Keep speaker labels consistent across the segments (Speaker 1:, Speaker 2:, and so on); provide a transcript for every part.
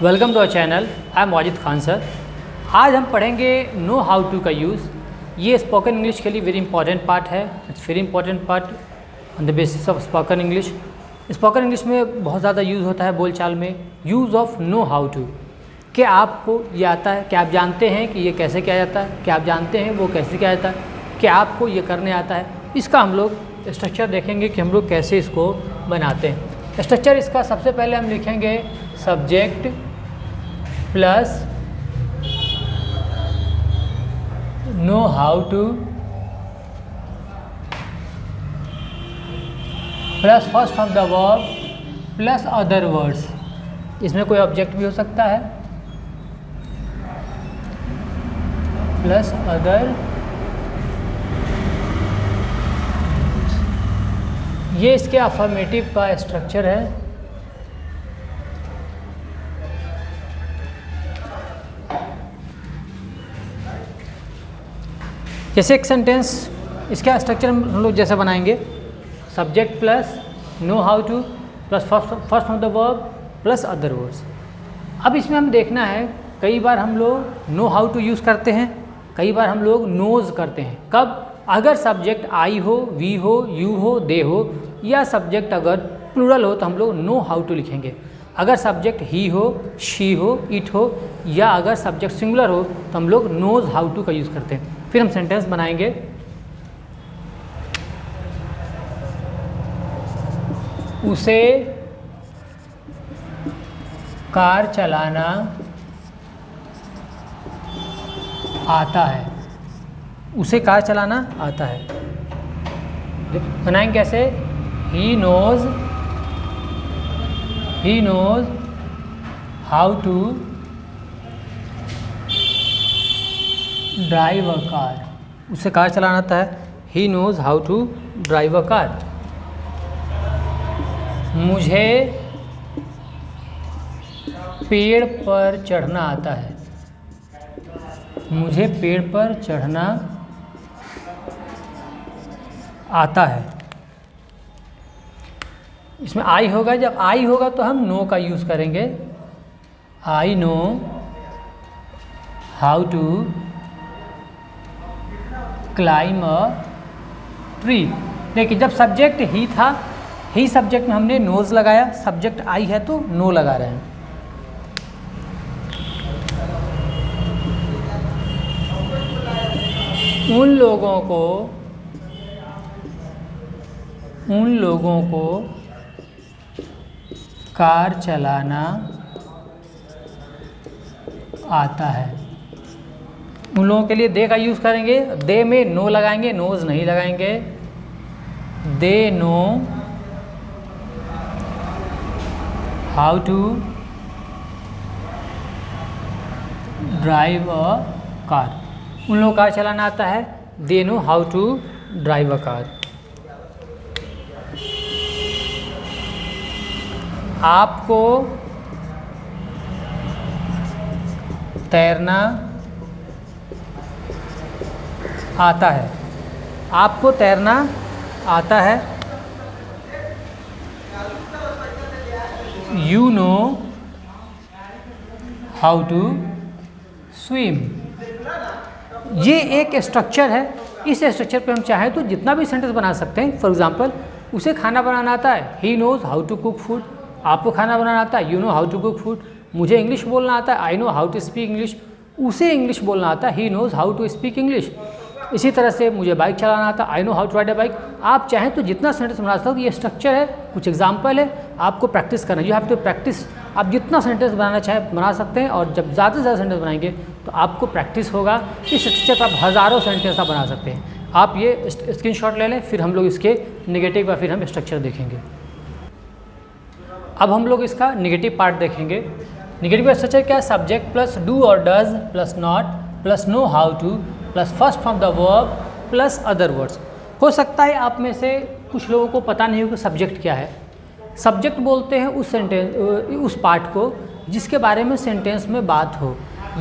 Speaker 1: Welcome to our channel. I am Wajid Khan sir. आज हम पढ़ेंगे नो हाउ टू का यूज़। ये स्पोकन इंग्लिश के लिए वेरी इंपॉर्टेंट पार्ट है। It's very important part on the basis of spoken English. Spoken English में बहुत ज़्यादा यूज़ होता है बोलचाल में, use of know how to. क्या आपको ये आता है? क्या आप जानते हैं कि ये कैसे किया जाता है? क्या आप जानते हैं वो कैसे किया जाता है? क्या आपको ये करने आता है? इसका हम लोग स्ट्रक्चर देखेंगे कि हम लोग कैसे इसको बनाते हैं। स्ट्रक्चर इसका सबसे पहले हम लिखेंगे subject plus know how two plus first of the verb plus other words. इसमें कोई ऑब्जेक्ट भी हो सकता है, प्लस अदर। ये इसके अफर्मेटिव का स्ट्रक्चर है। जैसे एक सेंटेंस, इसका स्ट्रक्चर हम लोग जैसे बनाएंगे subject plus know how two plus first of the verb plus other words. अब इसमें हम देखना है, कई बार हम लोग नो हाउ टू यूज़ करते हैं, कई बार हम लोग नोज करते हैं। कब? अगर सब्जेक्ट आई हो, वी हो, यू हो, दे हो, या सब्जेक्ट अगर प्लूरल हो तो हम लोग नो हाउ टू लिखेंगे। अगर सब्जेक्ट ही हो, शी हो, इट हो, या अगर सब्जेक्ट सिंगुलर हो तो हम लोग नोज हाउ टू का यूज़ करते हैं। फिर हम सेंटेंस बनाएंगे उसे कार चलाना आता है। उसे कार चलाना आता है। बनाएंगे कैसे? He knows how to drive a car. उसे कार चलाना आता है। He knows how to drive a car. मुझे पेड़ पर चढ़ना आता है। मुझे पेड़ पर चढ़ना आता है। इसमें आई होगा, जब आई होगा तो हम नो का यूज़ करेंगे। I know how to climb a tree. देखिए, जब सब्जेक्ट ही था, ही सब्जेक्ट में हमने नोज लगाया, सब्जेक्ट आई है तो नो लगा रहे हैं। उन लोगों को कार चलाना आता है। उन लोगों के लिए दे का यूज़ करेंगे। दे में नो लगाएंगे, नोज नहीं लगाएंगे। They know how to drive a car. उन लोगों को कार चलाना आता है। They know how to drive a car. आपको तैरना आता है। आपको तैरना आता है। You know how to swim. ये एक स्ट्रक्चर है। इस स्ट्रक्चर पे हम चाहें तो जितना भी सेंटेंस बना सकते हैं। फॉर एग्जांपल, उसे खाना बनाना आता है। He knows how to cook food. आपको खाना बनाना आता है। You know how to cook food. मुझे इंग्लिश बोलना आता है। I know how to speak English. उसे इंग्लिश बोलना आता है। He knows how to speak English. इसी तरह से मुझे बाइक चलाना आता है। I know how to ride a bike. आप चाहें तो जितना सेंटेंस बना सकते हो। ये स्ट्रक्चर है, कुछ एग्जाम्पल है, आपको प्रैक्टिस करना है। You have to practice. आप जितना सेंटेंस बनाना चाहें बना सकते हैं, और जब ज़्यादा से ज़्यादा सेंटेंस बनाएंगे तो आपको प्रैक्टिस होगा। इस स्ट्रक्चर पर आप हज़ारों सेंटेंस आप बना सकते हैं। आप ये स्क्रीनशॉट ले लें, फिर हम लोग इसके नेगेटिव, या फिर हम स्ट्रक्चर देखेंगे। अब हम लोग इसका नेगेटिव पार्ट देखेंगे। नेगेटिव स्ट्रक्चर क्या है? सब्जेक्ट प्लस डू और does plus not plus know how two plus first from the verb plus other words. हो सकता है आप में से कुछ लोगों को पता नहीं हो कि सब्जेक्ट क्या है। सब्जेक्ट बोलते हैं उस पार्ट को जिसके बारे में सेंटेंस में बात हो,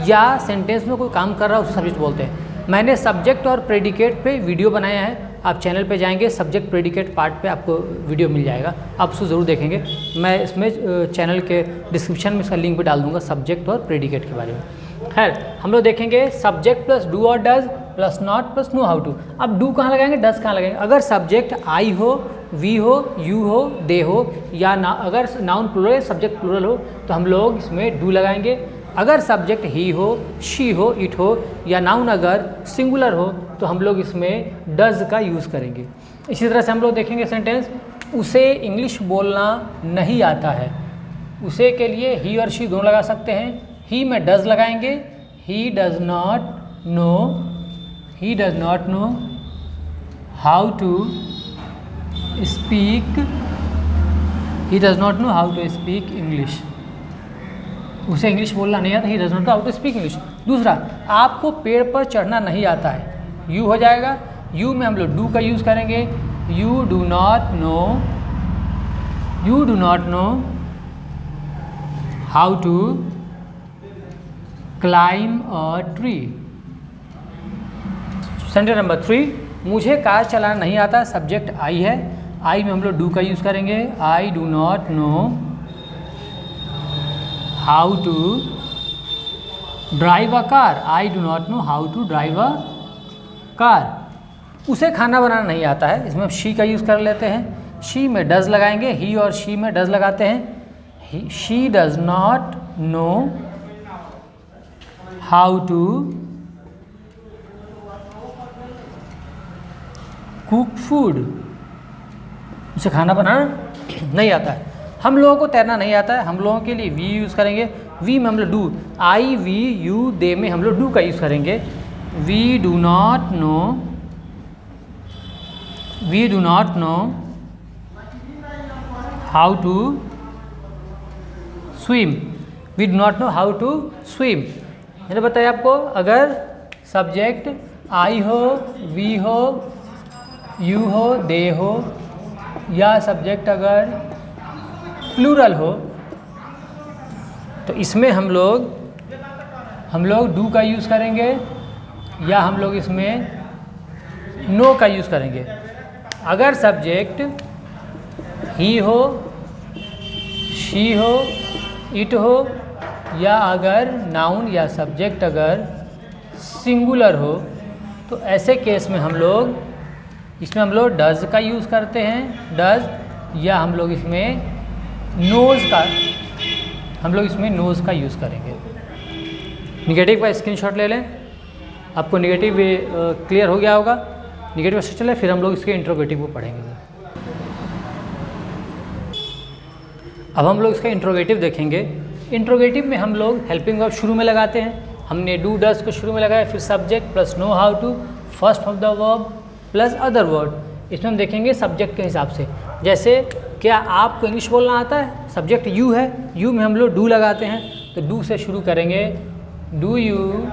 Speaker 1: या सेंटेंस में कोई काम कर रहा है, उसे सब्जेक्ट बोलते हैं। मैंने सब्जेक्ट और प्रेडिकेट पे वीडियो बनाया है, आप चैनल पे जाएंगे, सब्जेक्ट प्रेडिकेट पार्ट पे आपको वीडियो मिल जाएगा, आप उसको ज़रूर देखेंगे। मैं इसमें चैनल के डिस्क्रिप्शन में इसका लिंक भी डाल दूँगा सब्जेक्ट और प्रेडिकेट के बारे में। खैर हम लोग देखेंगे सब्जेक्ट प्लस डू और does plus not plus know how to. अब डू कहाँ लगाएंगे, डज कहाँ लगाएंगे? अगर सब्जेक्ट आई हो, वी हो, यू हो, दे हो, या ना अगर नाउन प्लूरल सब्जेक्ट प्लूरल हो तो हम लोग इसमें डू लगाएंगे। अगर सब्जेक्ट ही हो, शी हो, इट हो, या नाउन अगर सिंगुलर हो तो हम लोग इसमें डज का यूज़ करेंगे। इसी तरह से हम लोग देखेंगे सेंटेंस, उसे इंग्लिश बोलना नहीं आता है। उसे के लिए ही और शी दोनों लगा सकते हैं। ही में डज लगाएंगे, he does not know how to speak, he does not know how to speak English. उसे इंग्लिश बोलना नहीं आता, he does not know how to speak English. दूसरा, आपको पेड़ पर चढ़ना नहीं आता है, यू हो जाएगा। यू में हम लोग डू का यूज़ करेंगे। You do not know how to climb a tree. Sentence number 3, मुझे कार चलाना नहीं आता, सब्जेक्ट आई है। आई में हम लोग डू का यूज़ करेंगे। I do not know how to drive a car, I do not know how to drive a car. उसे खाना बनाना नहीं आता है, इसमें हम शी का यूज़ कर लेते हैं। शी में डज लगाएंगे, ही और शी में डज लगाते हैं। She does not know how to cook food, उसे खाना बनाना नहीं आता है। हम लोगों को तैरना नहीं आता है, हम लोगों के लिए वी यूज़ करेंगे। वी में हम लोग do, I we you they में हम लोग डू का यूज़ करेंगे। We do not know how to swim, we do not know how to swim. मैंने बताया आपको, अगर सब्जेक्ट आई हो, वी हो, यू हो, दे हो, या सब्जेक्ट अगर प्लूरल हो तो इसमें हम लोग डू का यूज़ करेंगे, या हम लोग इसमें नो का यूज़ करेंगे। अगर सब्जेक्ट ही हो, शी हो, इट हो, या अगर नाउन या सब्जेक्ट अगर सिंगुलर हो तो ऐसे केस में हम लोग डज का यूज़ करते हैं, डज, या हम लोग इसमें नोज़ का यूज़ करेंगे। निगेटिव का स्क्रीनशॉट ले लें, आपको निगेटिव क्लियर हो गया होगा। निगेटिव से चले, फिर हम लोग इसके इंट्रोगेटिव को पढ़ेंगे। अब हम लोग इसका इंट्रोगेटिव देखेंगे। इंट्रोगेटिव में हम लोग हेल्पिंग वर्ब शुरू में लगाते हैं। हमने डू डज को शुरू में लगाया, फिर subject plus know how to, first of the verb plus other word. इसमें हम देखेंगे सब्जेक्ट के हिसाब से, जैसे क्या आपको इंग्लिश बोलना आता है, सब्जेक्ट यू है, यू में हम लोग डू लगाते हैं, तो डू से शुरू करेंगे। Do you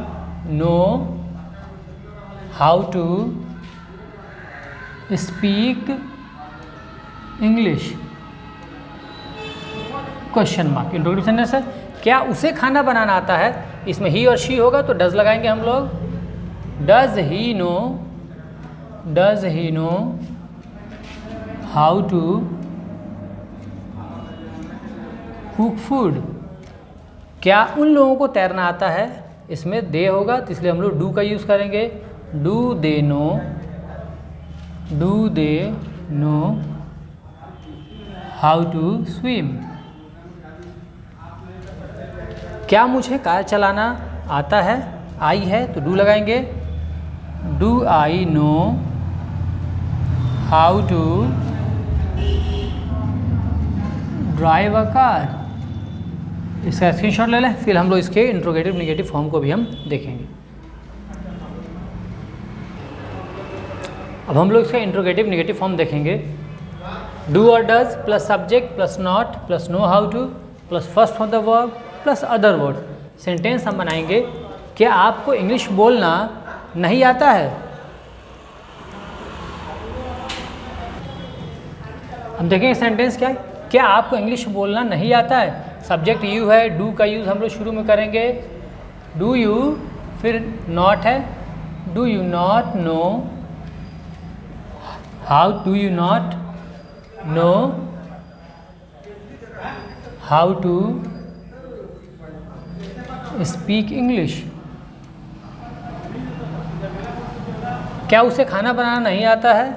Speaker 1: know how to speak English, question mark. Interrogative sentence है, क्या उसे खाना बनाना आता है। इसमें ही और शी होगा तो डज लगाएंगे हम लोग। Does he know how to cook food, क्या उन लोगों को तैरना आता है। इसमें दे होगा तो इसलिए हम लोग डू का यूज़ करेंगे। Do they know how to swim. क्या मुझे कार चलाना आता है, आई है तो डू लगाएंगे। Do I know how to drive a car. इसका स्क्रीनशॉट ले लें, फिर हम लोग इसके इंट्रोगेटिव निगेटिव फॉर्म को भी हम देखेंगे। अब हम लोग इसका इंट्रोगेटिव निगेटिव फॉर्म देखेंगे। डू और does plus subject plus not plus know how two plus first of the verb plus other word. Sentence हम बनाएंगे, क्या आपको इंग्लिश बोलना नहीं आता है। हम देखेंगे सेंटेंस क्या है, क्या आपको इंग्लिश बोलना नहीं आता है। सब्जेक्ट यू है, डू का यूज़ हम लोग शुरू में करेंगे। डू यू, फिर नॉट है, do you not know how do you not know how to speak English? क्या उसे खाना बनाना नहीं आता है?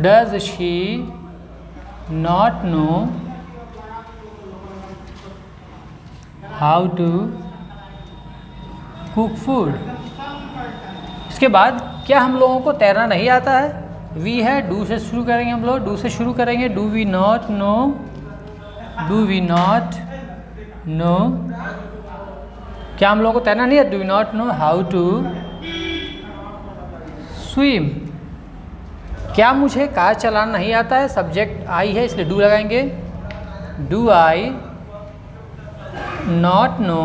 Speaker 1: Does she not know how to cook food? इसके बाद क्या हम लोगों को तैरना नहीं आता है? वी है, डू से शुरू करेंगे हम लोग, डू से शुरू करेंगे। Do we not know, do we not know, क्या हम लोगों को तैरना नहीं है? Do we not know how to swim. क्या मुझे कार चलाना नहीं आता है? सब्जेक्ट आई है इसलिए डू लगाएंगे। Do I not know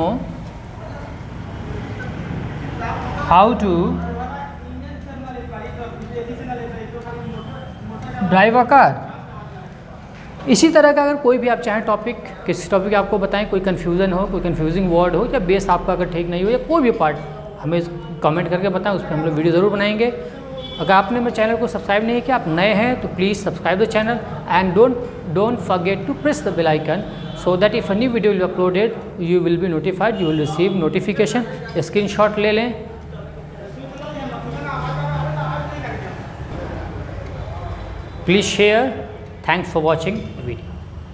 Speaker 1: how to drive a car. इसी तरह का अगर कोई भी आप चाहें टॉपिक, किसी टॉपिक आपको बताएं, कोई कन्फ्यूज़न हो, कोई कन्फ्यूजिंग वर्ड हो, या बेस आपका अगर ठीक नहीं हो, या कोई भी पार्ट हमें कमेंट करके बताएं, उस पर हम लोग वीडियो ज़रूर बनाएंगे। अगर आपने मेरे चैनल को सब्सक्राइब नहीं किया, आप नए हैं तो please subscribe the channel and don't forget to press the bell icon so that if a new video will be uploaded you will be notified, you will receive notification। Screenshot ले लें। Please share. Thanks for watching video.